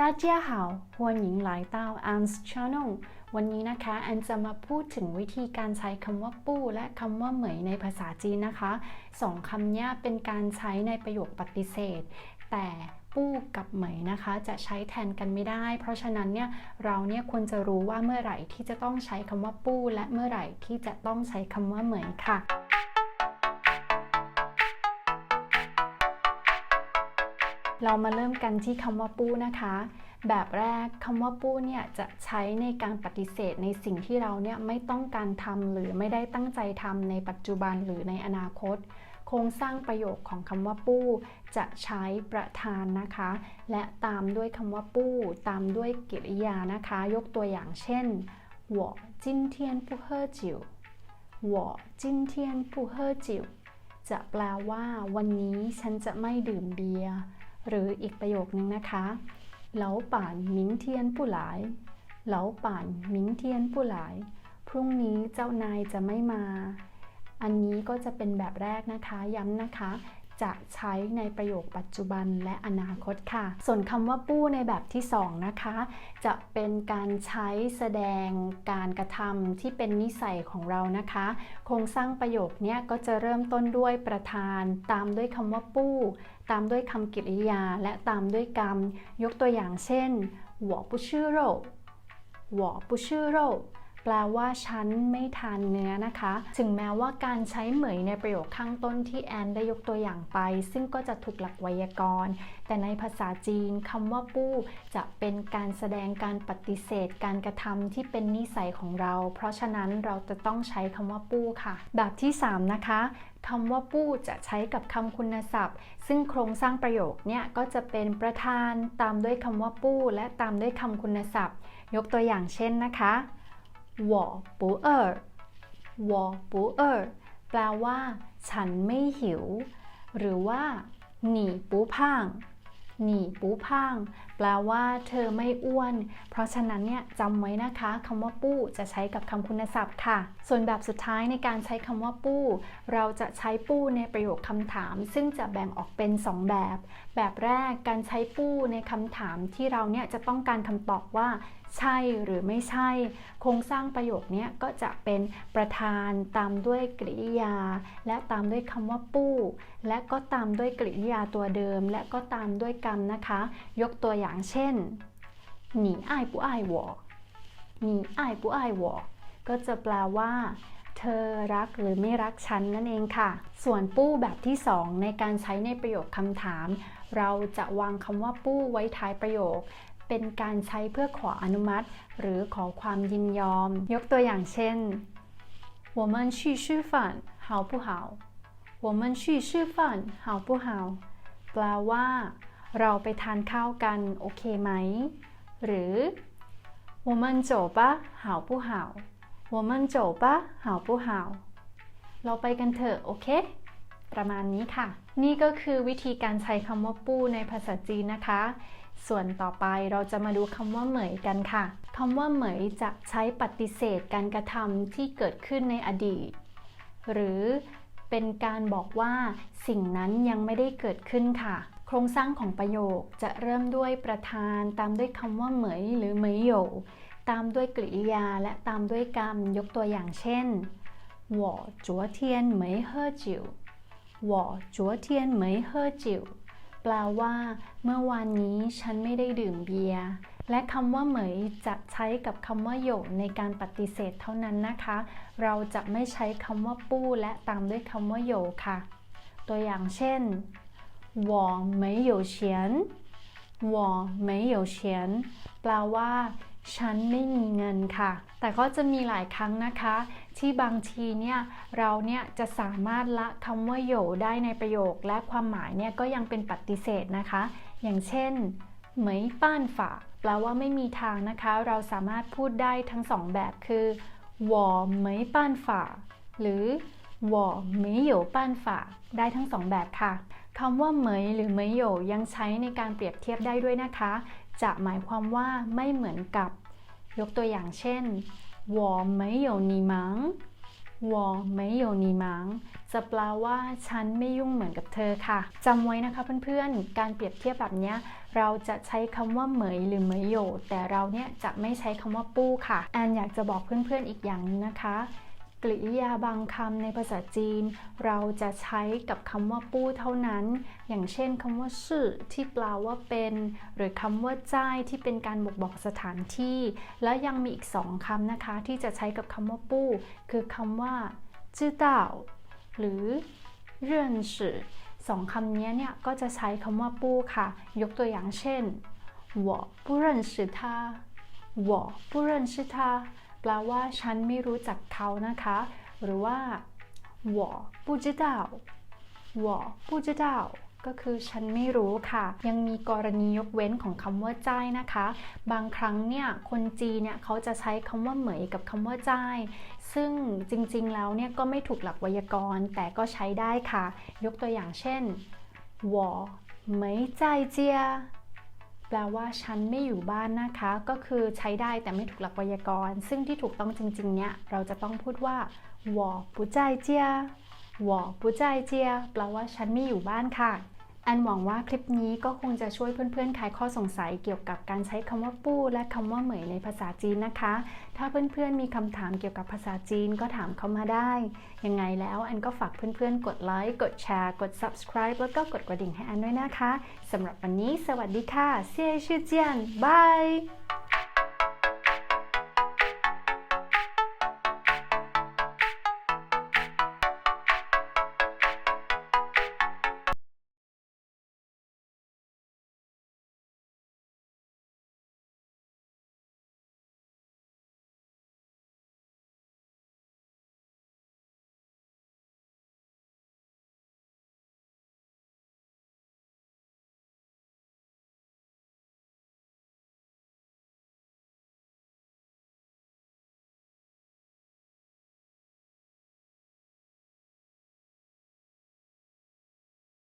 大家好欢迎来到 Anne's Channel วันนี้นะคะแอนจะมาพูดถึงวิธีการใช้คำว่าปู้และคำว่าเหมยในภาษาจีนนะคะสองคำนี้เป็นการใช้ในประโยคปฏิเสธแต่ปู้กับเหมยนะคะจะใช้แทนกันไม่ได้เพราะฉะนั้นเนี่ยเราเนี่ยควรจะรู้ว่าเมื่อไหร่ที่จะต้องใช้คำว่าปู้และเมื่อไหร่ที่จะต้องใช้คำว่าเหมยค่ะเรามาเริ่มกันที่คำว่าปู้นะคะแบบแรกคำว่าปู้เนี่ยจะใช้ในการปฏิเสธในสิ่งที่เราเนี่ยไม่ต้องการทำหรือไม่ได้ตั้งใจทำในปัจจุบันหรือในอนาคตโครงสร้างประโยคของคำว่าปู้จะใช้ประธานนะคะและตามด้วยคำว่าปู้ตามด้วยกริยานะคะยกตัวอย่างเช่น我今天不喝酒我今天不喝酒จะแปลว่าวันนี้ฉันจะไม่ดื่มเบียร์หรืออีกประโยคนึงนะคะ老板明天不来老板明天不来พรุ่งนี้เจ้านายจะไม่มาอันนี้ก็จะเป็นแบบแรกนะคะย้ำนะคะจะใช้ในประโยคปัจจุบันและอนาคตค่ะส่วนคำว่าปู้ในแบบที่2นะคะจะเป็นการใช้แสดงการกระทำที่เป็นนิสัยของเรานะคะโครงสร้างประโยคนี้ก็จะเริ่มต้นด้วยประธานตามด้วยคำว่าปู้ตามด้วยคำกริยาและตามด้วยกรรมยกตัวอย่างเช่น我不吃肉我不吃肉แปลว่าฉันไม่ทานเนื้อนะคะถึงแม้ว่าการใช้เหมยในประโยคข้างต้นที่แอนได้ยกตัวอย่างไปซึ่งก็จะถูกหลักไวยากรณ์แต่ในภาษาจีนคำว่าปู้จะเป็นการแสดงการปฏิเสธการกระทำที่เป็นนิสัยของเราเพราะฉะนั้นเราจะต้องใช้คำว่าปู้ค่ะแบบที่3นะคะคำว่าปู้จะใช้กับคำคุณศัพท์ซึ่งโครงสร้างประโยคเนี่ยก็จะเป็นประธานตามด้วยคำว่าปู้และตามด้วยคำคุณศัพท์ยกตัวอย่างเช่นนะคะ我不饿我不饿แปลว่าฉันไม่หิวหรือว่า你不胖你不胖แปลว่าเธอไม่อ้วนเพราะฉะนั้นเนี่ยจำไว้นะคะคำว่าปู้จะใช้กับคำคุณศัพท์ค่ะส่วนแบบสุดท้ายในการใช้คำว่าปู้เราจะใช้ปู้ในประโยคคำถามซึ่งจะแบ่งออกเป็น2แบบแรกการใช้ปู้ในคำถามที่เราเนี่ยจะต้องการคำตอบว่าใช่หรือไม่ใช่โครงสร้างประโยคนี้ก็จะเป็นประธานตามด้วยกริยาและตามด้วยคำว่าปู้และก็ตามด้วยกริยาตัวเดิมและก็ตามด้วยกรรมนะคะยกตัวอย่างเช่น你爱不爱我你爱不爱我ก็จะแปลว่าเธอรักหรือไม่รักฉันนั่นเองค่ะส่วนปู้แบบที่2ในการใช้ในประโยคคำถามเราจะวางคำว่าปู้ไว้ท้ายประโยคเป็นการใช้เพื่อขออนุมัติหรือขอความยินยอมยกตัวอย่างเช่น我们去吃饭好不好我们去吃饭好不好แปลว่าเราไปทานข้าวกันโอเคไหมหรือ我们走吧好不好我们走吧好不好เราไปกันเถอะโอเคประมาณนี้ค่ะนี่ก็คือวิธีการใช้คำว่าปู้ในภาษาจีนนะคะส่วนต่อไปเราจะมาดูคำว่าเหมยกันค่ะคำว่าเหมยจะใช้ปฏิเสธการกระทำที่เกิดขึ้นในอดีตหรือเป็นการบอกว่าสิ่งนั้นยังไม่ได้เกิดขึ้นค่ะโครงสร้างของประโยคจะเริ่มด้วยประธานตามด้วยคำว่าเหมยหรือเหมยโหยตามด้วยกริยาและตามด้วยกรรมยกตัวอย่างเช่น我昨天没喝酒我昨天没喝酒แปลว่าเมื่อวานนี้ฉันไม่ได้ดื่มเบียร์และคำว่าเหมยจะใช้กับคำว่าโหยในการปฏิเสธเท่านั้นนะคะเราจะไม่ใช้คำว่าปู้และตามด้วยคำว่าโหยค่ะตัวอย่างเช่น我没有钱我没有钱แปลว่าฉันไม่มีเงินค่ะแต่ก็จะมีหลายครั้งนะคะที่บางทีเนี่ยเราเนี่ยจะสามารถละคำว่าโหยได้ในประโยคและความหมายเนี่ยก็ยังเป็นปฏิเสธนะคะอย่างเช่นเหมยป้านฝาแปลว่าไม่มีทางนะคะเราสามารถพูดได้ทั้ง2แบบคือ我没办法หรือ我没有办法ได้ทั้ง2แบบค่ะคำว่าเหมยหรือเหมยโหยยังใช้ในการเปรียบเทียบได้ด้วยนะคะจะหมายความว่าไม่เหมือนกับยกตัวอย่างเช่น我没有你忙我没有你忙จะแปลว่าฉันไม่ยุ่งเหมือนกับเธอค่ะจำไว้นะคะเพื่อนๆการเปรียบเทียบแบบนี้ เราจะใช้คำว่าเหมยหรือเหมยโหยแต่เราเนี่ยจะไม่ใช้คำว่าปู้ค่ะแอนอยากจะบอกเพื่อนๆอีกอย่างนึงนะคะกริยาบางคำในภาษาจีนเราจะใช้กับคำว่าปู้เท่านั้นอย่างเช่นคำว่าชื่อที่แปลว่าเป็นหรือคำว่าจ้ายที่เป็นการบ่งบอกสถานที่และยังมีอีกสองคำนะคะที่จะใช้กับคำว่าปู้คือคำว่า知道หรือ认识สองคำนี้เนี่ยก็จะใช้คำว่าปู้ค่ะยกตัวอย่างเช่น我不认识他我不认识他แปลว่าฉันไม่รู้จักเขานะคะหรือว่า我不知道我不知道ก็คือฉันไม่รู้ค่ะยังมีกรณียกเว้นของคำว่าจ้ายนะคะบางครั้งเนี่ยคนจีนเนี่ยเขาจะใช้คำว่าเหมยกับคำว่าจ้ายซึ่งจริงๆแล้วเนี่ยก็ไม่ถูกหลักไวยากรณ์แต่ก็ใช้ได้ค่ะยกตัวอย่างเช่น我没在家แปลว่าฉันไม่อยู่บ้านนะคะก็คือใช้ได้แต่ไม่ถูกหลักไวยากรณ์ซึ่งที่ถูกต้องจริงๆเนี่ยเราจะต้องพูดว่า我不在家我不在家แปลว่าฉันไม่อยู่บ้านค่ะแอนหวังว่าคลิปนี้ก็คงจะช่วยเพื่อนๆคลายข้อสงสัยเกี่ยวกับการใช้คำว่าปู้และคำว่าเหมยในภาษาจีนนะคะถ้าเพื่อนๆมีคำถามเกี่ยวกับภาษาจีนก็ถามเข้ามาได้ยังไงแล้วแอนก็ฝากเพื่อนๆกดไลค์กดแชร์กด subscribe แล้วก็กดกระดิ่งให้แอนด้วยนะคะสำหรับวันนี้สวัสดีค่ะเซี่ยชื่อเจียนบาย